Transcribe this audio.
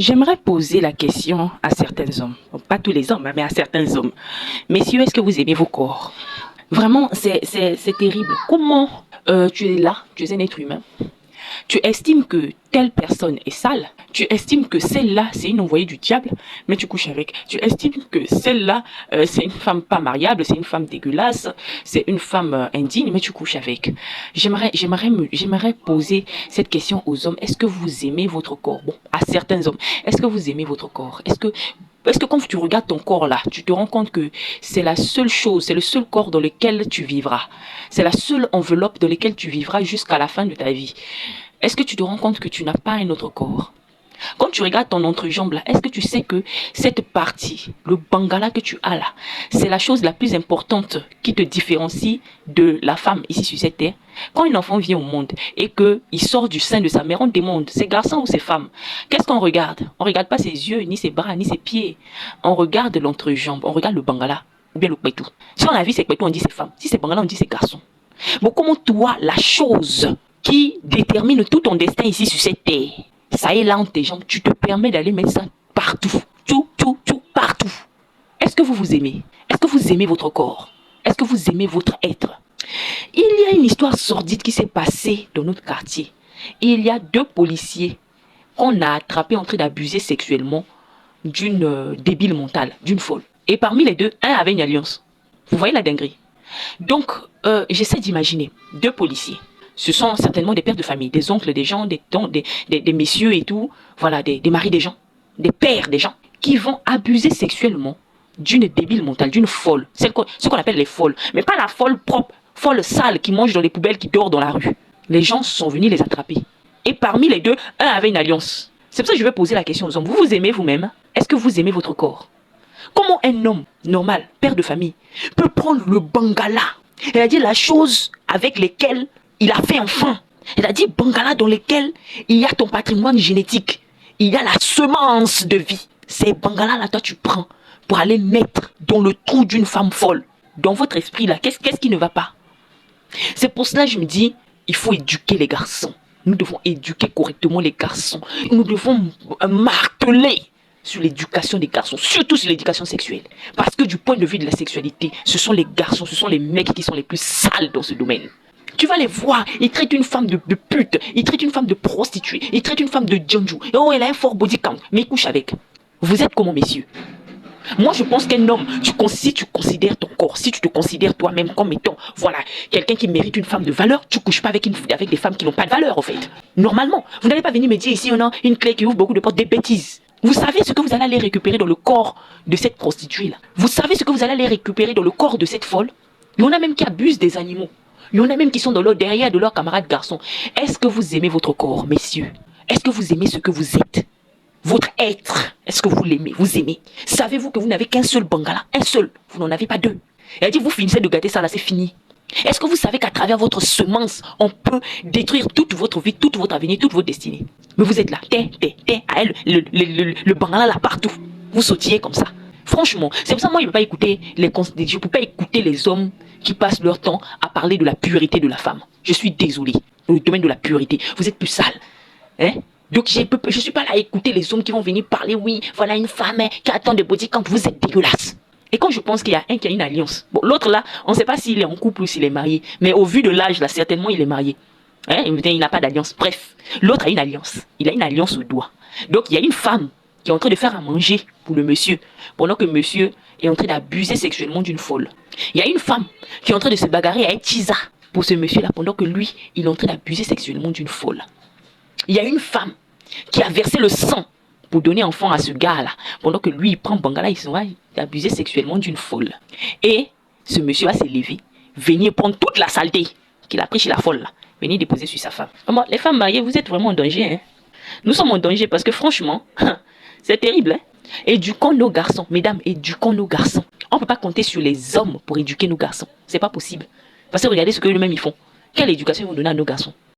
J'aimerais poser la question à certains hommes, bon, pas tous les hommes, mais à certains hommes. Messieurs, est-ce que vous aimez vos corps? Vraiment, c'est terrible. Comment tu es là, tu es un être humain, tu estimes que telle personne est sale, tu estimes que celle-là, c'est une envoyée du diable, mais tu couches avec. Tu estimes que celle-là, c'est une femme pas mariable, c'est une femme dégueulasse, c'est une femme indigne, mais tu couches avec. J'aimerais poser cette question aux hommes. Est-ce que vous aimez votre corps? Bon, à certains hommes, est-ce que vous aimez votre corps? Est-ce que quand tu regardes ton corps là, tu te rends compte que c'est la seule chose, c'est le seul corps dans lequel tu vivras. C'est la seule enveloppe dans laquelle tu vivras jusqu'à la fin de ta vie. Est-ce que tu te rends compte que tu n'as pas un autre corps? Quand tu regardes ton entrejambe là, est-ce que tu sais que cette partie, le bangala que tu as là, c'est la chose la plus importante qui te différencie de la femme ici sur cette terre? Quand un enfant vient au monde et qu'il sort du sein de sa mère, on demande, c'est garçon ou c'est femme? Qu'est-ce qu'on regarde? On regarde pas ses yeux, ni ses bras, ni ses pieds. On regarde l'entrejambe, on regarde le bangala, ou bien le kwetou. Si on a vu c'est kwetou, on dit c'est femme. Si c'est bangala, on dit c'est garçon. Bon, comment toi, la chose qui détermine tout ton destin ici sur cette terre, ça est là entre tes jambes, tu te permets d'aller mettre ça partout. Tout, partout. Est-ce que vous vous aimez? Est-ce que vous aimez votre corps? Est-ce que vous aimez votre être? Il y a une histoire sordide qui s'est passée dans notre quartier. Il y a 2 policiers qu'on a attrapés en train d'abuser sexuellement d'une débile mentale, d'une folle. Et parmi les 2, un avait une alliance. Vous voyez la dinguerie? Donc, j'essaie d'imaginer 2 policiers. Ce sont certainement des pères de famille, des oncles des gens, des messieurs et tout, voilà, des maris des gens, des pères des gens, qui vont abuser sexuellement d'une débile mentale, d'une folle, ce qu'on appelle les folles, mais pas la folle propre, folle sale qui mange dans les poubelles, qui dort dans la rue. Les gens sont venus les attraper. Et parmi les 2, un avait une alliance. C'est pour ça que je vais poser la question aux hommes. Vous vous aimez vous-même? Est-ce que vous aimez votre corps? Comment un homme normal, père de famille, peut prendre le bangala, c'est-à-dire la chose avec laquelle il a fait enfant, c'est-à-dire bangala dans lequel il y a ton patrimoine génétique, il y a la semence de vie. Ces bangala là, toi tu prends pour aller mettre dans le trou d'une femme folle. Dans votre esprit là, qu'est-ce qui ne va pas? C'est pour cela que je me dis, il faut éduquer les garçons. Nous devons éduquer correctement les garçons. Nous devons marteler sur l'éducation des garçons, surtout sur l'éducation sexuelle. Parce que du point de vue de la sexualité, ce sont les garçons, ce sont les mecs qui sont les plus sales dans ce domaine. Tu vas les voir, ils traitent une femme de pute, ils traitent une femme de prostituée, ils traitent une femme de djanju. Oh, elle a un fort body count, mais ils couchent avec. Vous êtes comment, messieurs? Moi, je pense qu'un homme, si tu considères ton corps, si tu te considères toi-même comme étant, voilà, quelqu'un qui mérite une femme de valeur, tu ne couches pas avec des femmes qui n'ont pas de valeur, en fait. Normalement, vous n'allez pas venir me dire ici, on a une clé qui ouvre beaucoup de portes, des bêtises. Vous savez ce que vous allez aller récupérer dans le corps de cette prostituée-là. Vous savez ce que vous allez aller récupérer dans le corps de cette folle. Il y en a même qui abusent des animaux. Il y en a même qui sont dans derrière de leurs camarades garçons. Est-ce que vous aimez votre corps, messieurs? Est-ce que vous aimez ce que vous êtes? Votre être, est-ce que vous l'aimez? Vous aimez? Savez-vous que vous n'avez qu'un seul bangala? Un seul. Vous n'en avez pas 2. Elle a dit, vous finissez de gâter ça là, c'est fini. Est-ce que vous savez qu'à travers votre semence, on peut détruire toute votre vie, toute votre avenir, toute votre destinée? Mais vous êtes là, à elle, le bangala là partout. Vous sautillez comme ça. Franchement, c'est pour ça que moi, je ne peux pas écouter les hommes qui passent leur temps à parler de la pureté de la femme. Je suis désolé. Dans le domaine de la pureté, vous êtes plus sale. Hein? Donc, je ne suis pas là à écouter les hommes qui vont venir parler, oui, voilà une femme qui attend de body quand vous êtes dégueulasse. Et quand je pense qu'il y a un qui a une alliance, bon, l'autre là, on ne sait pas s'il est en couple ou s'il est marié, mais au vu de l'âge là, certainement il est marié. Hein? Il n'a pas d'alliance. Bref, l'autre a une alliance. Il a une alliance au doigt. Donc, il y a une femme qui est en train de faire à manger pour le monsieur, pendant que monsieur est en train d'abuser sexuellement d'une folle. Il y a une femme qui est en train de se bagarrer à Etiza pour ce monsieur-là, pendant que lui, il est en train d'abuser sexuellement d'une folle. Il y a une femme qui a versé le sang pour donner enfant à ce gars-là, pendant que lui, il prend bangala, il va abuser sexuellement d'une folle. Et ce monsieur va s'élever, venir prendre toute la saleté qu'il a pris chez la folle, là, venir déposer sur sa femme. Bon, les femmes mariées, vous êtes vraiment en danger. Hein? Nous sommes en danger parce que franchement, c'est terrible. Hein? Éduquons nos garçons, mesdames, éduquons nos garçons. On ne peut pas compter sur les hommes pour éduquer nos garçons. C'est pas possible. Parce que regardez ce que eux-mêmes ils font. Quelle éducation ils vont donner à nos garçons?